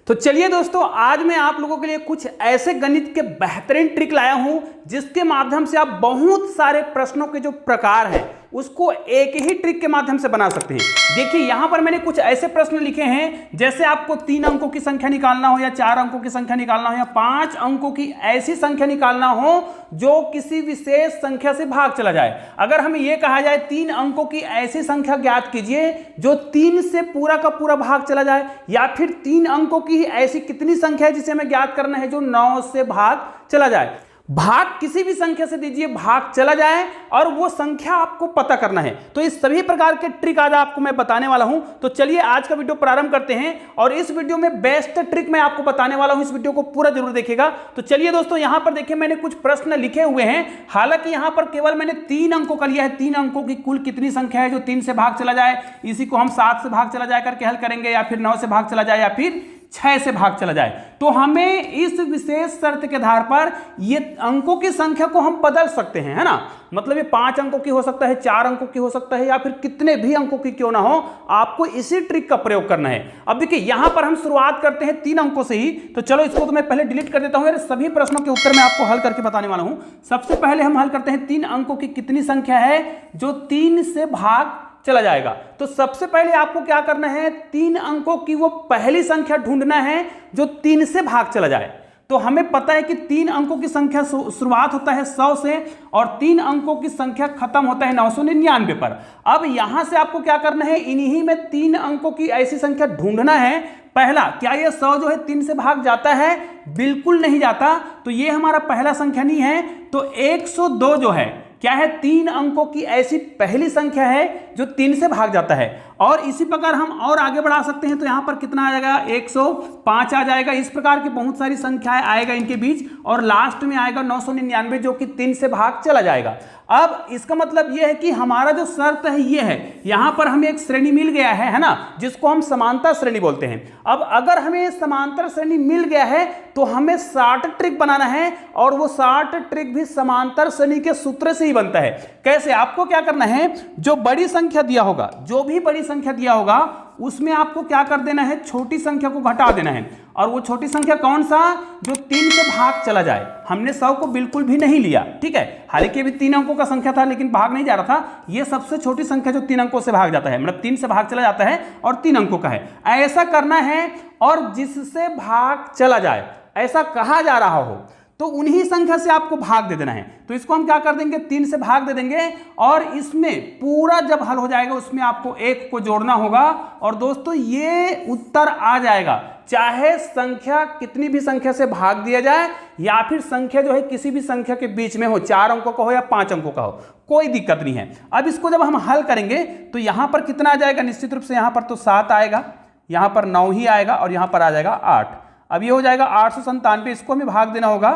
तो चलिए दोस्तों, आज मैं आप लोगों के लिए कुछ ऐसे गणित के बेहतरीन ट्रिक लाया हूं जिसके माध्यम से आप बहुत सारे प्रश्नों के जो प्रकार हैं उसको एक ही ट्रिक के माध्यम से बना सकते हैं। देखिए यहां पर मैंने कुछ ऐसे प्रश्न लिखे हैं, जैसे आपको 3 अंकों की संख्या निकालना हो या 4 अंकों की संख्या निकालना हो या 5 अंकों की ऐसी संख्या निकालना हो जो किसी विशेष संख्या से भाग चला जाए। अगर हमें यह कहा जाए 3 अंकों की ऐसी संख्या ज्ञात कीजिए जो 3 से पूरा का पूरा भाग चला जाए, या फिर 3 अंकों की ऐसी कितनी संख्या है जिसे हमें ज्ञात करना है जो 9 से भाग चला जाए। भाग किसी भी संख्या से दीजिए, भाग चला जाए और वो संख्या आपको पता करना है। तो इस सभी प्रकार के ट्रिक आज आपको मैं बताने वाला हूं। तो चलिए आज का वीडियो प्रारंभ करते हैं और इस वीडियो में बेस्ट ट्रिक मैं आपको बताने वाला हूं। इस वीडियो को पूरा जरूर देखिएगा। तो चलिए दोस्तों, यहां पर देखिए मैंने कुछ प्रश्न लिखे हुए हैं। हालांकि यहां पर केवल मैंने 3 अंकों का लिया है। 3 अंकों की कुल कितनी संख्या है जो 3 से भाग चला जाए, इसी को हम 7 से भाग चला जाए करके हल करेंगे, या फिर 9 से भाग चला जाए, या फिर 6 से भाग चला जाए। तो हमें इस विशेष शर्त के आधार पर ये अंकों की संख्या को हम बदल सकते हैं, है ना। मतलब ये 5 अंकों की हो सकता है, 4 अंकों की हो सकता है, या फिर कितने भी अंकों की क्यों ना हो, आपको इसी ट्रिक का प्रयोग करना है। अब देखिए यहां पर हम शुरुआत करते हैं 3 अंकों से ही। तो चलो इसको तो मैं पहले डिलीट कर देता हूं, यार सभी प्रश्नों के उत्तर मैं आपको हल करके बताने वाला हूं। सबसे पहले हम हल करते हैं 3 अंकों की कितनी संख्या है जो 3 से भाग चला जाएगा। तो सबसे पहले आपको क्या करना है, 3 अंकों की वो पहली संख्या ढूंढना है जो 3 से भाग चला जाए। तो हमें पता है कि 3 अंकों की संख्या शुरुआत होता है 100 से और 3 अंकों की संख्या खत्म होता है 999 पर। अब यहां से आपको क्या करना है, इन्हीं में 3 अंकों की ऐसी संख्या ढूंढना है। पहला, क्या ये 100 जो है 3 से भाग जाता है? बिल्कुल नहीं जाता। तो ये हमारा पहला संख्या नहीं है। तो 102 जो है क्या है, 3 अंकों की ऐसी पहली संख्या है जो 3 से भाग जाता है। और इसी प्रकार हम और आगे बढ़ा सकते हैं। तो यहां पर कितना आ जाएगा, 105 आ जाएगा। इस प्रकार की बहुत सारी संख्याएं आएगा इनके बीच, और लास्ट में आएगा 999 जो कि 3 से भाग चला जाएगा। अब इसका मतलब यह है कि हमारा जो शर्त है ये है, यहां पर हमें एक श्रेणी मिल गया है ना, जिसको हम समांतर श्रेणी बोलते हैं। अब अगर हमें समांतर श्रेणी मिल गया है तो हमें 60 ट्रिक बनाना है, और वो 60 ट्रिक भी समांतर श्रेणी के सूत्र से ही बनता है। कैसे? आपको क्या करना है, जो बड़ी संख्या दिया होगा, जो भी बड़ी संख्या दिया होगा उसमें आपको क्या कर देना है, छोटी संख्या को घटा देना है। और वो छोटी संख्या कौन सा, जो 3 से भाग चला जाए। हमने 100 को बिल्कुल भी नहीं लिया, ठीक है। हालांकि भी 3 अंकों का संख्या था लेकिन भाग नहीं जा रहा था। ये सबसे छोटी संख्या जो 3 अंकों से भाग जाता है, मतलब 3 से भाग चला जाता है और 3 अंकों का है, ऐसा करना है। और जिससे भाग चला जाए ऐसा कहा जा रहा हो तो उन्हीं संख्या से आपको भाग दे देना है। तो इसको हम क्या कर देंगे, 3 से भाग दे देंगे, और इसमें पूरा जब हल हो जाएगा उसमें आपको 1 को जोड़ना होगा। और दोस्तों ये उत्तर आ जाएगा, चाहे संख्या कितनी भी संख्या से भाग दिया जाए, या फिर संख्या जो है किसी भी संख्या के बीच में हो, 4 अंकों का हो या 5 अंकों का हो, कोई दिक्कत नहीं है। अब इसको जब हम हल करेंगे तो यहां पर कितना आ जाएगा, निश्चित रूप से यहां पर तो 7 आएगा, यहां पर 9 ही आएगा, और यहां पर आ जाएगा 8। अब ये हो जाएगा 897। इसको हमें भाग देना होगा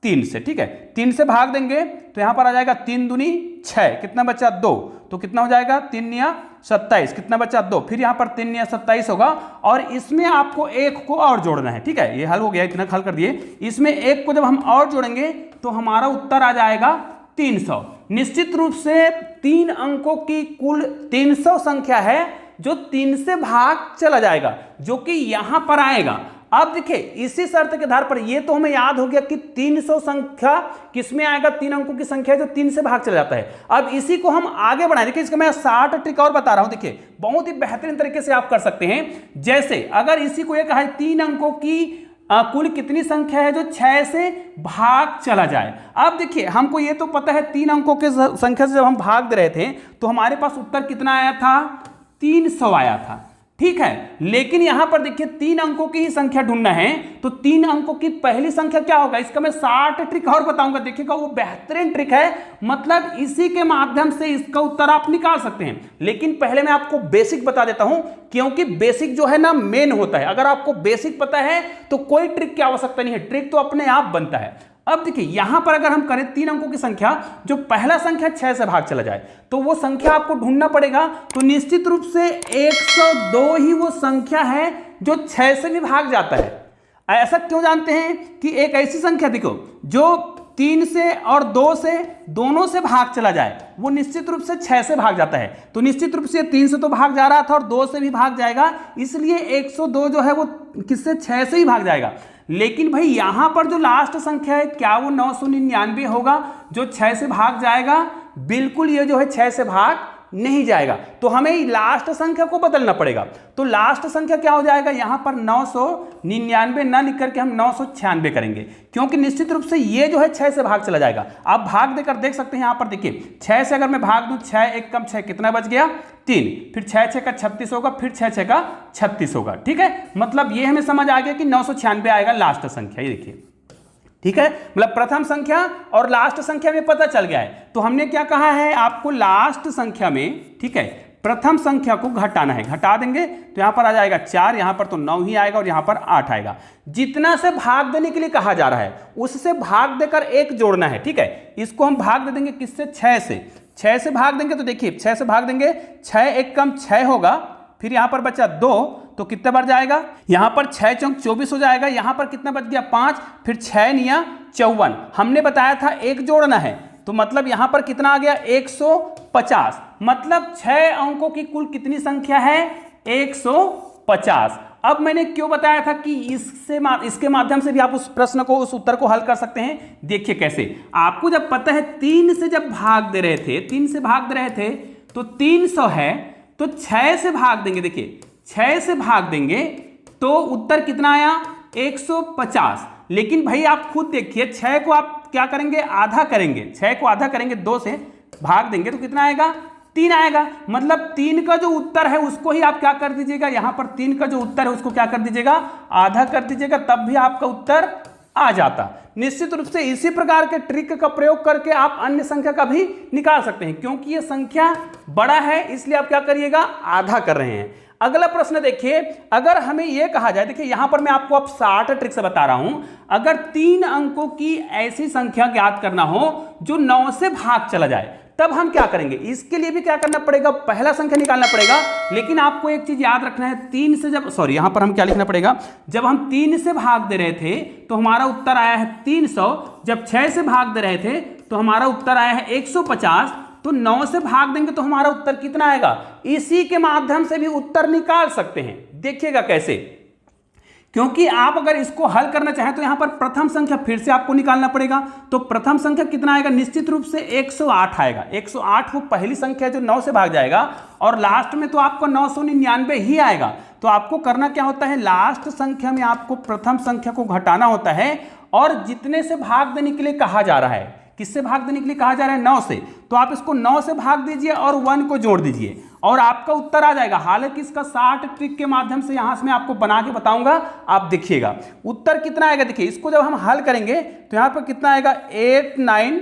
3 से, ठीक है। 3 से भाग देंगे तो यहां पर आ जाएगा 3 दूनी 6, कितना बचा 2, तो कितना हो जाएगा 3 निया 27, कितना बचा 2, फिर यहां पर 3 निया 27 होगा। और इसमें आपको 1 को और जोड़ना है, ठीक है। ये हल हो गया, इतना हल कर दिए। इसमें 1 को जब हम और जोड़ेंगे तो हमारा उत्तर आ जाएगा 300। निश्चित रूप से 3 अंकों की कुल 300 संख्या है जो 3 से भाग चला जाएगा, जो कि यहां पर आएगा। अब देखिए इसी शर्त के आधार पर ये तो हमें याद हो गया कि 300 संख्या किसमें आएगा, 3 अंकों की संख्या है जो 3 से भाग चला जाता है। अब इसी को हम आगे बढ़ाएं। देखिए इसका मैं 60 ट्रिक और बता रहा हूं, देखिए बहुत ही बेहतरीन तरीके से आप कर सकते हैं। जैसे अगर इसी को ये कहा है 3 अंकों की कुल कितनी संख्या है जो 6 से भाग चला जाए। अब देखिए हमको ये तो पता है 3 अंकों के संख्या से जब हम भाग दे रहे थे तो हमारे पास उत्तर कितना आया था, 300 आया था, ठीक है। लेकिन यहां पर देखिए 3 अंकों की ही संख्या ढूंढना है, तो 3 अंकों की पहली संख्या क्या होगा, इसका मैं 60 ट्रिक और बताऊंगा। देखिएगा वो बेहतरीन ट्रिक है, मतलब इसी के माध्यम से इसका उत्तर आप निकाल सकते हैं। लेकिन पहले मैं आपको बेसिक बता देता हूं, क्योंकि बेसिक जो है ना मेन होता है। अगर आपको बेसिक पता है तो कोई ट्रिक की आवश्यकता नहीं है, ट्रिक तो अपने आप बनता है। अब देखिए यहां पर अगर हम करें 3 अंकों की संख्या, जो पहला संख्या 6 से भाग चला जाए, तो वो संख्या आपको ढूंढना पड़ेगा। तो निश्चित रूप से 102 ही वो संख्या है जो 6 से भी भाग जाता है। ऐसा क्यों जानते हैं कि एक ऐसी संख्या देखो जो 3 से और 2 से दोनों से भाग चला जाए वो निश्चित रूप से 6 से भाग जाता है। तो निश्चित रूप से 3 से तो भाग जा रहा था और 2 से भी भाग जाएगा, इसलिए 102 जो है वो किससे 6 से ही भाग जाएगा। लेकिन भाई यहां पर जो लास्ट संख्या है क्या वो 999 होगा जो 6 से भाग जाएगा? बिल्कुल ये जो है 6 से भाग नहीं जाएगा। तो हमें लास्ट संख्या को बदलना पड़ेगा। तो लास्ट संख्या क्या हो जाएगा? यहां पर 999 ना लिख करके हम 996 करेंगे, क्योंकि निश्चित रूप से ये जो है 6 से भाग चला जाएगा। आप भाग देकर देख सकते हैं, यहां पर देखिए 6 से अगर मैं भाग दूं, 6 1 कम 6 कितना बच गया? 3, फिर 6 6 का 36 होगा, फिर 6 6 का 36 होगा। ठीक है, मतलब ये हमें समझ आ गया कि 996 आएगा लास्ट संख्या। ये देखिए, ठीक है, मतलब प्रथम संख्या और लास्ट संख्या में पता चल गया है। तो हमने क्या कहा है आपको? लास्ट संख्या में, ठीक है, प्रथम संख्या को घटाना है। घटा देंगे तो यहां पर आ जाएगा 4, यहां पर तो 9 ही आएगा और यहां पर 8 आएगा। जितना से भाग देने के लिए कहा जा रहा है उससे भाग देकर 1 जोड़ना है। ठीक है, इसको हम भाग दे देंगे किससे? 6 से। 6 से भाग देंगे तो देखिए 6 से भाग देंगे, 6 1 कम 6 होगा, फिर यहां पर बचा 2, तो कितने बार जाएगा? यहां पर 6 चौक 24 हो जाएगा। यहां पर कितना बच गया? 5, फिर 6 निया 54। हमने बताया था 1 जोड़ना है, तो मतलब यहां पर कितना आ गया? 150। मतलब 6 अंकों की कुल कितनी संख्या है? 150। अब मैंने क्यों बताया था कि इसके माध्यम से भी आप उस प्रश्न को, उस उत्तर को हल कर सकते हैं। देखिए कैसे, आपको जब पता है 3 से जब भाग दे रहे थे, 3 से भाग दे रहे थे तो 300 है, तो 6 से भाग देंगे। देखिए 6 से भाग देंगे तो उत्तर कितना आया? 150। लेकिन भाई आप खुद देखिए, 6 को आप क्या करेंगे? आधा करेंगे। 6 को आधा करेंगे, 2 से भाग देंगे तो कितना आएगा? 3 आएगा। मतलब 3 का जो उत्तर है उसको ही आप क्या कर दीजिएगा? यहां पर 3 का जो उत्तर है उसको क्या कर दीजिएगा? आधा कर दीजिएगा, तब भी आपका उत्तर आ जाता। निश्चित रूप से इसी प्रकार के ट्रिक का प्रयोग करके आप अन्य संख्या का भी निकाल सकते हैं। क्योंकि ये संख्या बड़ा है इसलिए आप क्या करिएगा? आधा कर रहे हैं। अगला प्रश्न देखिए, अगर हमें यह कहा जाए, देखिए यहां पर मैं आपको अब 60 ट्रिक से बता रहा हूं, अगर 3 अंकों की ऐसी संख्या ज्ञात करना हो जो 9 से भाग चला जाए, तब हम क्या करेंगे? इसके लिए भी क्या करना पड़ेगा? पहला संख्या निकालना पड़ेगा। लेकिन आपको एक चीज याद रखना है, 3 से जब, सॉरी यहां पर हम क्या लिखना पड़ेगा? जब हम 3 से भाग दे रहे थे तो हमारा उत्तर आया है 300। जब 6 से भाग दे रहे थे तो हमारा उत्तर आया है 150। तो 9 से भाग देंगे तो हमारा उत्तर कितना आएगा? इसी के माध्यम से भी उत्तर निकाल सकते हैं। देखिएगा कैसे, क्योंकि आप अगर इसको हल करना चाहें तो यहां पर प्रथम संख्या फिर से आपको निकालना पड़ेगा। तो प्रथम संख्या कितना आएगा? निश्चित रूप से 108 आएगा। 108 वो पहली संख्या जो 9 से भाग जाएगा, और लास्ट में तो आपको 999 ही आएगा। तो आपको करना क्या होता है? लास्ट संख्या में आपको प्रथम संख्या को घटाना होता है, और जितने से भाग देने के लिए कहा जा रहा है, किससे भाग देने के लिए कहा जा रहा है? 9 से। तो आप इसको 9 से भाग दीजिए और 1 को जोड़ दीजिए और आपका उत्तर आ जाएगा। हालांकि इसका 60 ट्रिक के माध्यम से यहां से मैं आपको बना के बताऊंगा, आप देखिएगा उत्तर कितना आएगा। देखिए इसको जब हम हल करेंगे तो यहां पर कितना आएगा? 8 9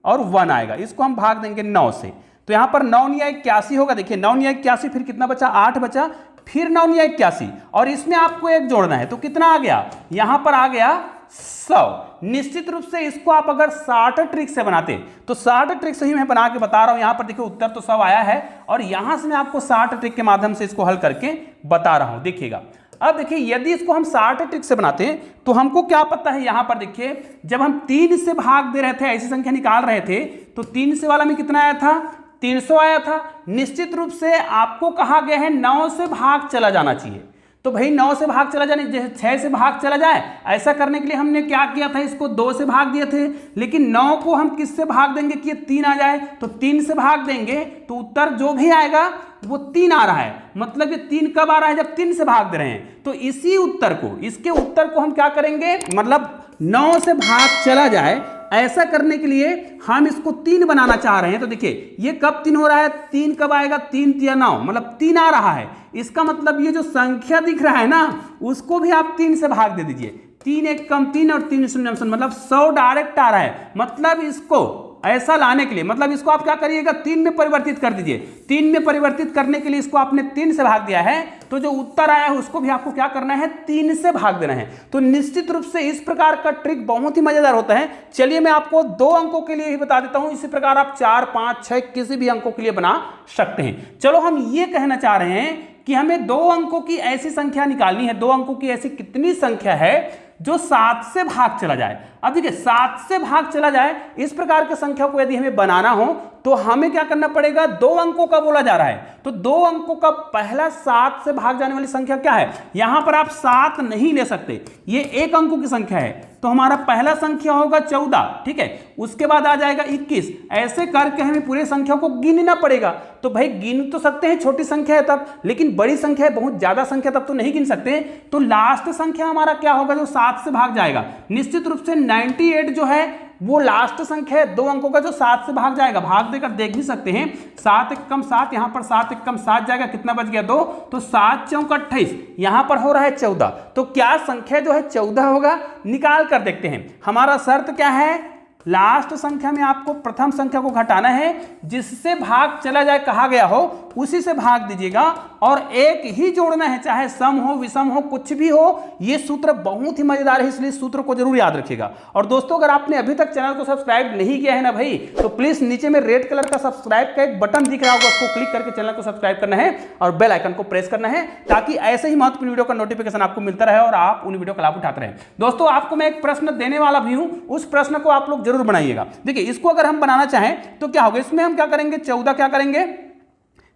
और 1 आएगा। इसको हम भाग देंगे 9 से, तो यहां पर 9 9 81 होगा। देखिए 9 9 81, फिर कितना बचा? 8 बचा, फिर 9 9 81, और इसमें आपको 1 जोड़ना है। तो कितना आ गया? यहां पर आ गया 100। निश्चित रूप से इसको आप अगर 60 ट्रिक से बनाते, तो 60 ट्रिक से ही मैं बना के बता रहा हूं। यहां पर देखिए उत्तर तो 100 आया है, और यहां से मैं आपको 60 ट्रिक के माध्यम से इसको हल करके बता रहा हूं। देखिएगा अब, देखिए यदि इसको हम 60 ट्रिक से बनाते हैं तो हमको क्या पता है? यहां पर देखिए जब हम 3 से भाग दे रहे थे, ऐसी संख्या निकाल रहे थे, तो 3 से वाला में कितना आया था? 300 आया था। निश्चित रूप से आपको कहा गया है 9 से भाग चला जाना चाहिए। तो भाई 9 से भाग चला जाने, जैसे 6 से भाग चला जाए, ऐसा करने के लिए हमने क्या किया था? इसको 2 से भाग दिए थे। लेकिन 9 को हम किससे भाग देंगे कि ये 3 आ जाए? तो 3 से भाग देंगे तो उत्तर जो भी आएगा वो 3 आ रहा है। मतलब ये 3 कब आ रहा है? जब 3 से भाग दे रहे हैं। तो इसी उत्तर को, इसके उत्तर को हम क्या करेंगे? मतलब 9 से भाग चला जाए, ऐसा करने के लिए हम इसको 3 बनाना चाह रहे हैं। तो देखिए ये कब 3 हो रहा है? 3 कब आएगा? 3 3 9, मतलब 3 आ रहा है। इसका मतलब ये जो संख्या दिख रहा है ना, उसको भी आप 3 से भाग दे दीजिए। 3 1 कम 3 और 3 0 0, मतलब 100 डायरेक्ट आ रहा है। मतलब इसको ऐसा लाने के लिए, मतलब इसको आप क्या करिएगा? 3 में परिवर्तित कर दीजिए। 3 में परिवर्तित करने के लिए इसको आपने 3 से भाग दिया है, तो जो उत्तर आया है उसको भी आपको क्या करना है? 3 से भाग देना है। तो निश्चित रूप से इस प्रकार का ट्रिक बहुत ही मजेदार होता है। चलिए मैं आपको 2 अंकों के लिए ही बता देता हूं। इसी प्रकार आप 4 5 6 किसी भी अंकों के लिए बना सकते हैं। चलो हम ये कहना चाह रहे हैं कि हमें 2 अंकों की ऐसी संख्या निकालनी है। 2 अंकों की ऐसी कितनी संख्या है जो 7 से भाग चला जाए। अब देखिए 7 से भाग चला जाए, इस प्रकार की संख्या को यदि हमें बनाना हो तो हमें क्या करना पड़ेगा, 2 अंकों का बोला जा रहा है, तो 2 अंकों का पहला 7 से भाग जाने वाली संख्या क्या है, यहां पर आप 7 नहीं ले सकते, ये 1 अंकों की संख्या है, तो हमारा पहला संख्या होगा 14, ठीक है, उसके बाद आ जाएगा 21, ऐसे करके हमें पूरे संख्या को गिनना पड़ेगा। तो भाई गिन तो सकते हैं, छोटी संख्या है तब, लेकिन बड़ी संख्या है, बहुत ज्यादा संख्या तब तो नहीं गिन सकते। तो लास्ट संख्या हमारा क्या होगा, जो 7 से भाग जाएगा, निश्चित रूप से 98 जो है वो लास्ट संख्या है, 2 अंकों का जो 7 से भाग जाएगा। भाग देकर देख भी सकते हैं, 7 एक कम 7, यहां पर 7 एक कम 7 जाएगा, कितना बच गया 2, तो 7 चौक 28, यहां पर हो रहा है 14। तो क्या संख्या जो है 14 होगा, निकाल कर देखते हैं। हमारा शर्त क्या है, लास्ट संख्या में आपको प्रथम संख्या को घटाना है, जिससे भाग चला जाए कहा गया हो उसी से भाग दीजिएगा, और एक ही जोड़ना है, चाहे सम हो विषम हो कुछ भी हो। ये सूत्र बहुत ही मजेदार है, इसलिए सूत्र को जरूर याद रखिएगा। और दोस्तों अगर आपने अभी तक चैनल को सब्सक्राइब नहीं किया है ना भाई, तो प्लीज नीचे में रेड कलर का सब्सक्राइब का एक बटन दिख रहा होगा, उसको क्लिक करके चैनल को सब्सक्राइब करना है और बेल आइकन को प्रेस करना है, ताकि ऐसे ही महत्वपूर्ण वीडियो का नोटिफिकेशन आपको मिलता रहे और आप उन वीडियो का लाभ उठाते रहे। दोस्तों आपको मैं एक प्रश्न देने वाला भी हूं, उस प्रश्न को आप लोग जरूर बनाइएगा। देखिए इसको अगर हम बनाना चाहें तो क्या होगा, इसमें हम क्या करेंगे, 14 क्या करेंगे,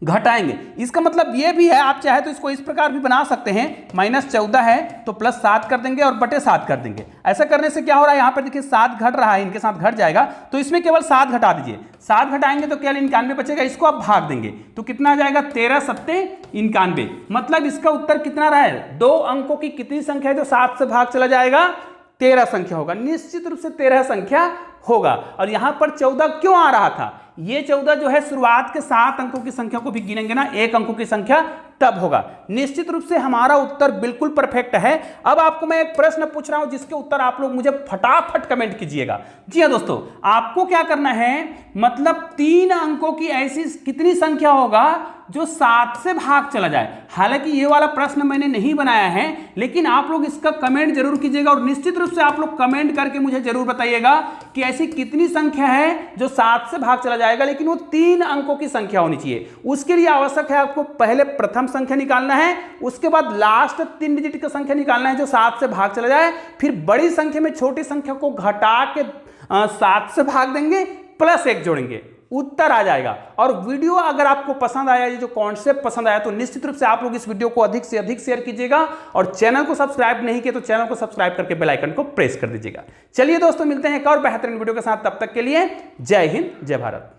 घटाएंगे। इसका मतलब ये भी है, आप चाहे तो इसको इस प्रकार भी बना सकते हैं, -14 है तो +7 कर देंगे और बटे 7 कर देंगे। ऐसा करने से क्या हो रहा है, यहां पर देखिए 7 घट रहा है, इनके साथ घट जाएगा, तो इसमें केवल 7 घटा दीजिए, 7 घटाएंगे तो केवल 91 बचेगा, इसको आप भाग देंगे तो कितना आ जाएगा, 13 सत्ते 91। मतलब इसका उत्तर कितना रहा है, 2 अंकों की कितनी संख्या है जो 7 से भाग चला जाएगा, 13 संख्या होगा, निश्चित रूप से 13 संख्या होगा। और यहां पर 14 क्यों आ रहा था, ये 14 जो है शुरुआत के 7 अंकों की संख्या को भी गिनेंगे ना, 1 अंकों की संख्या तब होगा। निश्चित रूप से हमारा उत्तर बिल्कुल परफेक्ट है। अब आपको मैं एक प्रश्न पूछ रहा हूं, जिसके उत्तर आप लोग मुझे फटाफट कमेंट कीजिएगा। जी हां दोस्तों, आपको क्या करना है, मतलब 3 अंकों की ऐसी कितनी संख्या होगा जो 7 से भाग चला जाए। हालांकि ये वाला प्रश्न मैंने नहीं बनाया है, लेकिन आप लोग इसका कमेंट जरूर कीजिएगा, और निश्चित रूप से आप लोग कमेंट करके मुझे जरूर बताइएगा कि ऐसी कितनी संख्या है जो 7 से भाग चला जाएगा, लेकिन वो 3 अंकों की संख्या होनी चाहिए। उसके लिए आवश्यक है आपको पहले प्रथम संख्या निकालना है, उसके बाद लास्ट 3 डिजिट का संख्या निकालना है जो 7 से भाग चला जाए, फिर बड़ी संख्या में छोटी संख्या को घटा के 7 से भाग देंगे, +1 जोड़ेंगे, उत्तर आ जाएगा। और वीडियो अगर आपको पसंद आया, ये जो कॉन्सेप्ट पसंद आया, तो निश्चित रूप से आप लोग इस वीडियो को अधिक से अधिक शेयर कीजिएगा, और चैनल को सब्सक्राइब नहीं किया तो चैनल को सब्सक्राइब करके बेल आइकन को प्रेस कर दीजिएगा। चलिए दोस्तों, मिलते हैं एक और बेहतरीन वीडियो के साथ, तब तक के लिए जय हिंद जय भारत।